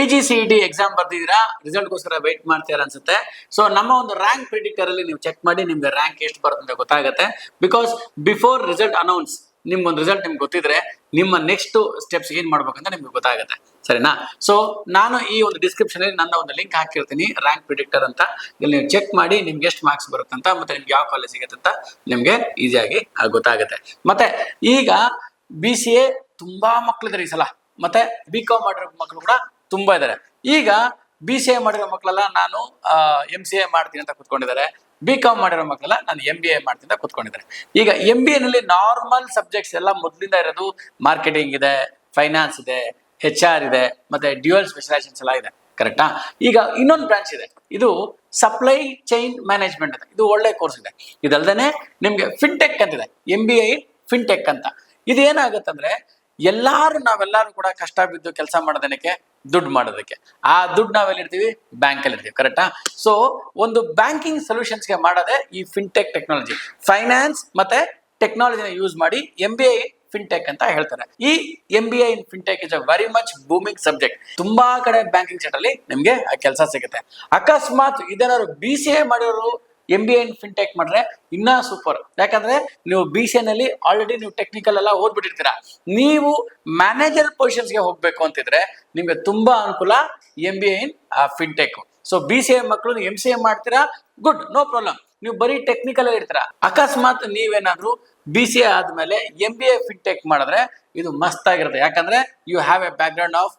PGCET exam ಬರ್ತಿದ್ದೀರಾ, ರಿಸಲ್ಟ್ಗೋಸ್ಕರ wait ಮಾಡ್ತೀರಾ ಅನ್ಸುತ್ತೆ. So ನಮ್ಮ ಒಂದು ರ್ಯಾಂಕ್ ಪ್ರಿಡಿಕ್ಟರ್ ಅಲ್ಲಿ ನೀವು ಚೆಕ್ ಮಾಡಿ ನಿಮ್ಗೆ ರ್ಯಾಂಕ್ ಎಷ್ಟು ಬರುತ್ತೆ ಅಂತ ಗೊತ್ತಾಗುತ್ತೆ. ಬಿಕಾಸ್ ಬಿಫೋರ್ ರಿಸಲ್ಟ್ ಅನೌನ್ಸ್ ನಿಮ್ಗೊಂದು ರಿಸಲ್ಟ್ ನಿಮ್ಗೆ ಗೊತ್ತಿದ್ರೆ ನಿಮ್ಮ ನೆಕ್ಸ್ಟ್ ಸ್ಟೆಪ್ಸ್ ಏನ್ ಮಾಡ್ಬೇಕಂತ ನಿಮ್ಗೆ ಗೊತ್ತಾಗುತ್ತೆ, ಸರಿನಾ? ಸೊ ನಾನು ಈ ಒಂದು ಡಿಸ್ಕ್ರಿಪ್ಷನ್ ಅಲ್ಲಿ ನನ್ನ ಒಂದು ಲಿಂಕ್ ಹಾಕಿರ್ತೀನಿ, ರ್ಯಾಂಕ್ ಪ್ರಿಡಿಕ್ಟರ್ ಅಂತ. ಇಲ್ಲಿ ನೀವು ಚೆಕ್ ಮಾಡಿ ನಿಮ್ಗೆ ಎಷ್ಟು ಮಾರ್ಕ್ಸ್ ಬರುತ್ತೆ ಅಂತ, ಮತ್ತೆ ನಿಮ್ಗೆ ಯಾವ ಕಾಲೇಜ್ ಸಿಗುತ್ತೆ ಅಂತ ನಿಮ್ಗೆ ಈಸಿಯಾಗಿ ಗೊತ್ತಾಗುತ್ತೆ. ಮತ್ತೆ ಈಗ BCA ತುಂಬಾ ಮಕ್ಳಿದ್ದಾರೆ ಈ ಸಲ, ಮತ್ತೆ BCom ಮಾಡಿರೋ ಮಕ್ಕಳು ಕೂಡ ತುಂಬಾ ಇದ್ದಾರೆ. ಈಗ BCA ಮಾಡಿರೋ ಮಕ್ಕಳೆಲ್ಲ ನಾನು MCA ಮಾಡ್ತೀನಿ ಅಂತ ಕುತ್ಕೊಂಡಿದ್ದಾರೆ, BCom ಮಾಡಿರೋ ಮಕ್ಕಳೆಲ್ಲ ನಾನು MBA ಮಾಡ್ತೀನಿ ಅಂತ ಕುತ್ಕೊಂಡಿದ್ದಾರೆ. ಈಗ MBA ನಲ್ಲಿ ನಾರ್ಮಲ್ ಸಬ್ಜೆಕ್ಟ್ಸ್ ಎಲ್ಲ ಮೊದಲಿಂದ ಇರೋದು ಮಾರ್ಕೆಟಿಂಗ್ ಇದೆ, ಫೈನಾನ್ಸ್ ಇದೆ, HR ಇದೆ, ಮತ್ತೆ ಡ್ಯೂಯಲ್ ಸ್ಪೆಷಲೈಸೇಷನ್ಸ್ ಎಲ್ಲ ಇದೆ, ಕರೆಕ್ಟಾ? ಈಗ ಇನ್ನೊಂದು ಬ್ರಾಂಚ್ ಇದೆ, ಇದು ಸಪ್ಲೈ ಚೈನ್ ಮ್ಯಾನೇಜ್ಮೆಂಟ್ ಅಂತ. ಇದು ಒಳ್ಳೆ ಕೋರ್ಸ್ ಇದೆ. ಇದಲ್ದೇನೆ ನಿಮ್ಗೆ ಫಿನ್ಟೆಕ್ ಅಂತಿದೆ, MBA ಫಿನ್ಟೆಕ್ ಅಂತ. ಇದೇನಾಗುತ್ತಂದ್ರೆ ನಾವೆಲ್ಲರೂ ಕೂಡ ಕಷ್ಟ ಬಿದ್ದು ಕೆಲಸ ಮಾಡೋದಕ್ಕೆ, ದುಡ್ಡು ಮಾಡೋದಕ್ಕೆ. ಆ ದುಡ್ಡು ನಾವೆಲ್ಲಿರ್ತೀವಿ? ಬ್ಯಾಂಕಲ್ಲಿ ಇರ್ತೀವಿ, ಕರೆಕ್ಟಾ? ಸೊ ಒಂದು ಬ್ಯಾಂಕಿಂಗ್ ಸೊಲ್ಯೂಷನ್ಸ್ಗೆ ಮಾಡೋದೇ ಈ ಫಿನ್ಟೆಕ್ ಟೆಕ್ನಾಲಜಿ. ಫೈನಾನ್ಸ್ ಮತ್ತೆ ಟೆಕ್ನಾಲಜಿನ ಯೂಸ್ ಮಾಡಿ MBA ಫಿನ್ಟೆಕ್ ಅಂತ ಹೇಳ್ತಾರೆ. ಈ MBA in fintech is a very much booming subject. ತುಂಬಾ ಕಡೆ ಬ್ಯಾಂಕಿಂಗ್ ಸೆಕ್ಟರ್ ಅಲ್ಲಿ ನಿಮ್ಗೆ ಕೆಲಸ ಸಿಗುತ್ತೆ. ಅಕಸ್ಮಾತ್ ಇದೇನಾದ್ರು BCA ಮಾಡಿರೋರು MBA ಇನ್ ಫಿನ್ಟೆಕ್ ಮಾಡ್ರೆ ಇನ್ನ ಸೂಪರ್. ಯಾಕಂದ್ರೆ ನೀವು BCA ನಲ್ಲಿ ಆಲ್ರೆಡಿ ನೀವು ಟೆಕ್ನಿಕಲ್ ಎಲ್ಲ ಓದ್ಬಿಟ್ಟಿರ್ತೀರಾ. ನೀವು ಮ್ಯಾನೇಜರ್ ಪೊಸಿಷನ್ಸ್ಗೆ ಹೋಗ್ಬೇಕು ಅಂತಿದ್ರೆ ನಿಮ್ಗೆ ತುಂಬಾ ಅನುಕೂಲ MBA ಇನ್ ಫಿನ್ಟೆಕ್. ಸೊ BCA ಮಕ್ಕಳು ನೀವು MCA ಮಾಡ್ತೀರಾ, ಗುಡ್, ನೋ ಪ್ರಾಬ್ಲಮ್. ನೀವು ಬರೀ ಟೆಕ್ನಿಕಲ್ ಇರ್ತೀರಾ. ಅಕಸ್ಮಾತ್ ನೀವೇನಾದ್ರೂ BCA ಆದ್ಮೇಲೆ MBA ಫಿನ್ಟೆಕ್ ಮಾಡಿದ್ರೆ ಇದು ಮಸ್ತ್ ಆಗಿರುತ್ತೆ. ಯಾಕಂದ್ರೆ you have a background of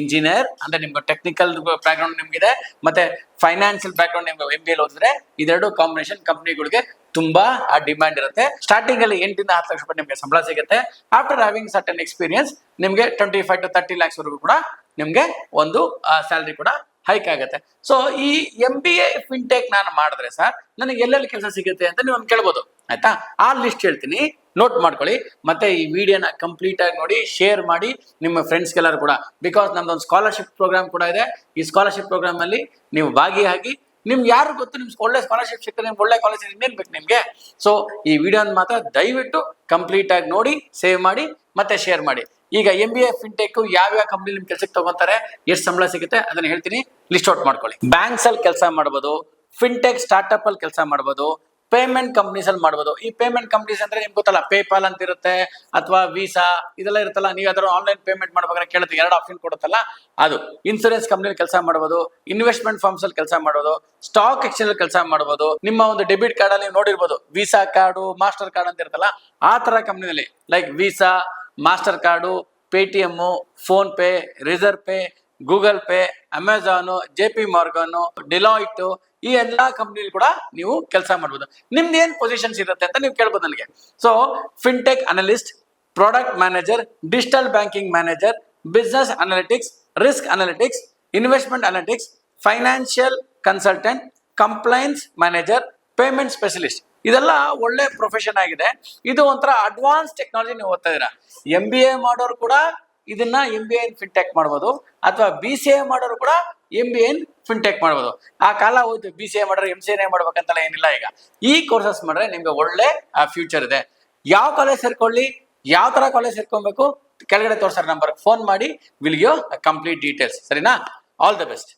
engineer, ಅಂದ್ರೆ ನಿಮ್ಗೆ ಟೆಕ್ನಿಕಲ್ ಬ್ಯಾಕ್ ಗ್ರೌಂಡ್ ನಿಮ್ಗಿದೆ, ಮತ್ತೆ ಫೈನಾನ್ಷಿಯಲ್ ಬ್ಯಾಕ್ ಗ್ರೌಂಡ್ ನಿಮ್ಗೆ MBA ಓದಿದ್ರೆ ಇದೆರಡು ಕಾಂಬಿನೇಷನ್ ಕಂಪ್ನಿಗಳಿಗೆ ತುಂಬಾ ಡಿಮ್ಯಾಂಡ್ ಇರುತ್ತೆ. ಸ್ಟಾರ್ಟಿಂಗ್ ಅಲ್ಲಿ 8 ಇಂದ 10 ಲಕ್ಷ ರೂಪಾಯಿ ನಿಮ್ಗೆ ಸಂಬಳ ಸಿಗುತ್ತೆ. ಆಫ್ಟರ್ ಹ್ಯಾವಿಂಗ್ ಸರ್ಟನ್ ಎಕ್ಸ್ಪೀರಿಯನ್ಸ್ ನಿಮ್ಗೆ 25 to 30 lakhs ವರೆಗೂ ಕೂಡ ನಿಮ್ಗೆ ಒಂದು ಸ್ಯಾಲರಿ ಕೂಡ ಹೈಕ್ ಆಗುತ್ತೆ. ಸೊ ಈ MBA ಫಿನ್ಟೆಕ್ ನಾನು ಮಾಡಿದ್ರೆ ಸರ್ ನನಗೆ ಎಲ್ಲೆಲ್ಲಿ ಕೆಲಸ ಸಿಗುತ್ತೆ ಅಂತ ನೀವು ಕೇಳ್ಬೋದು, ಆಯ್ತಾ? ಆ ಲಿಸ್ಟ್ ಹೇಳ್ತೀನಿ, ನೋಟ್ ಮಾಡ್ಕೊಳ್ಳಿ. ಮತ್ತೆ ಈ ವಿಡಿಯೋನ ಕಂಪ್ಲೀಟ್ ಆಗಿ ನೋಡಿ, ಶೇರ್ ಮಾಡಿ ನಿಮ್ಮ ಫ್ರೆಂಡ್ಸ್ಗೆಲ್ಲರೂ ಕೂಡ. ಬಿಕಾಸ್ ನಮ್ದೊಂದು ಸ್ಕಾಲರ್ಶಿಪ್ ಪ್ರೋಗ್ರಾಮ್ ಕೂಡ ಇದೆ. ಈ ಸ್ಕಾಲರ್ಶಿಪ್ ಪ್ರೋಗ್ರಾಮ್ ಅಲ್ಲಿ ನೀವು ಭಾಗಿಯಾಗಿ, ನಿಮ್ಗೆ ಯಾರು ಗೊತ್ತು ನಿಮ್ಗೆ ಒಳ್ಳೆ ಸ್ಕಾಲರ್ಶಿಪ್ ಸಿಗ್ತದೆ, ನಿಮ್ಗೆ ಒಳ್ಳೆ ಕಾಲೇಜ್ ಇನ್ನೇನ್ ಬೇಕು ನಿಮ್ಗೆ. ಸೊ ಈ ವಿಡಿಯೋನ ಮಾತ್ರ ದಯವಿಟ್ಟು ಕಂಪ್ಲೀಟ್ ಆಗಿ ನೋಡಿ, ಸೇವ್ ಮಾಡಿ ಮತ್ತೆ ಶೇರ್ ಮಾಡಿ. ಈಗ MBA ಫಿನ್ಟೆಕ್ ಯಾವ್ಯಾವ ಕಂಪ್ನಿ ನಿಮ್ ಕೆಲಸಕ್ಕೆ ತಗೊಂತಾರೆ, ಎಷ್ಟು ಸಂಬಳ ಸಿಗುತ್ತೆ ಅದನ್ನ ಹೇಳ್ತೀನಿ, ಲಿಸ್ಟ್ ಔಟ್ ಮಾಡ್ಕೊಳ್ಳಿ. ಬ್ಯಾಂಕ್ಸ್ ಅಲ್ಲಿ ಕೆಲಸ ಮಾಡ್ಬೋದು, ಫಿನ್ಟೆಕ್ ಸ್ಟಾರ್ಟ್ಅಪ್ ಅಲ್ಲಿ ಕೆಲಸ ಮಾಡ್ಬೋದು, ಪೇಮೆಂಟ್ ಕಂಪ್ನೀಸ್ ಅಲ್ಲಿ ಮಾಡ್ಬೋದು. ಈ ಪೇಮೆಂಟ್ ಕಂಪ್ನೀಸ್ ಅಂದ್ರೆ ನಿಮ್ಗೆ ಗೊತ್ತಲ್ಲ, ಪೇಪಾಲ್ ಅಂತ ಇರುತ್ತೆ, ಅಥವಾ ವೀಸಾ ಇದೆಲ್ಲ ಇರುತ್ತಲ್ಲ. ನೀವು ಯಾವ್ದಾದ್ರು ಆನ್ಲೈನ್ ಪೇಮೆಂಟ್ ಮಾಡ್ಬೇಕಾದ್ರೆ ಕೇಳುತ್ತೆ, 2 ಆಪ್ಷನ್ ಕೊಡುತ್ತಲ್ಲ ಅದು. ಇನ್ಸೂರೆನ್ಸ್ ಕಂಪ್ನಿ ಕೆಲಸ ಮಾಡ್ಬೋದು, ಇನ್ವೆಸ್ಟ್ಮೆಂಟ್ ಫರ್ಮ್ಸ್ ಅಲ್ಲಿ ಕೆಲಸ ಮಾಡ್ಬೋದು, ಸ್ಟಾಕ್ ಎಕ್ಸ್ಚೇಂಜ್ ಅಲ್ಲಿ ಕೆಲಸ ಮಾಡ್ಬೋದು. ನಿಮ್ಮ ಒಂದು ಡೆಬಿಟ್ ಕಾರ್ಡ್ ಅಲ್ಲಿ ನೋಡಿರ್ಬೋದು, ವೀಸಾ ಕಾರ್ಡು, ಮಾಸ್ಟರ್ ಕಾರ್ಡ್ ಅಂತ ಇರುತ್ತಲ್ಲ, ಆ ತರ ಕಂಪ್ನಿನಲ್ಲಿ like visa, master card, Paytm, phone pay, reserve pay, Google pay, Amazon, JP Morgan, Deloitte, ಈ ಎಲ್ಲಾ ಕಂಪ್ನಿ ಕೂಡ ನೀವು ಕೆಲಸ ಮಾಡ್ಬೋದು. ನಿಮ್ದು ಏನ್ ಪೊಸಿಷನ್ಸ್ ಇರುತ್ತೆ ಅಂತ ನೀವು ಕೇಳ್ಬೋದು ನನಗೆ. So fintech analyst, product manager, digital banking manager, business analytics, risk analytics, investment analytics, financial consultant, compliance manager, payment specialist, ಇದೆಲ್ಲ ಒಳ್ಳೆ ಪ್ರೊಫೆಷನ್ ಆಗಿದೆ. ಇದು ಒಂಥರ ಅಡ್ವಾನ್ಸ್ ಟೆಕ್ನಾಲಜಿ ನೀವು ಓದ್ತಾ ಇದೀರಾ. MBA ಮಾಡೋರು ಕೂಡ ಇದನ್ನ MBA ಇನ್ ಫಿನ್ಟೆಕ್ ಮಾಡ್ಬೋದು, ಅಥವಾ BCA ಮಾಡೋರು ಕೂಡ MBA ಇನ್ ಫಿನ್ಟೆಕ್ ಮಾಡ್ಬೋದು. ಆ ಕಾಲ ಹೋಯ್ತು, BCA ಮಾಡಿದ್ರೆ MCA ಮಾಡ್ಬೇಕಂತಲ್ಲ ಏನಿಲ್ಲ. ಈಗ ಈ ಕೋರ್ಸಸ್ ಮಾಡಿದ್ರೆ ನಿಮ್ಗೆ ಒಳ್ಳೆ ಫ್ಯೂಚರ್ ಇದೆ. ಯಾವ ಕಾಲೇಜ್ ಸೇರ್ಕೊಳ್ಳಿ, ಯಾವ ತರ ಕಾಲೇಜ್ ಸೇರ್ಕೊಬೇಕು, ಕೆಳಗಡೆ ತೋರಿಸೋ ನಂಬರ್ ಫೋನ್ ಮಾಡಿ, ವಿಲ್ ಗಿವ್ ಕಂಪ್ಲೀಟ್ ಡೀಟೇಲ್ಸ್, ಸರಿನಾ? All the best.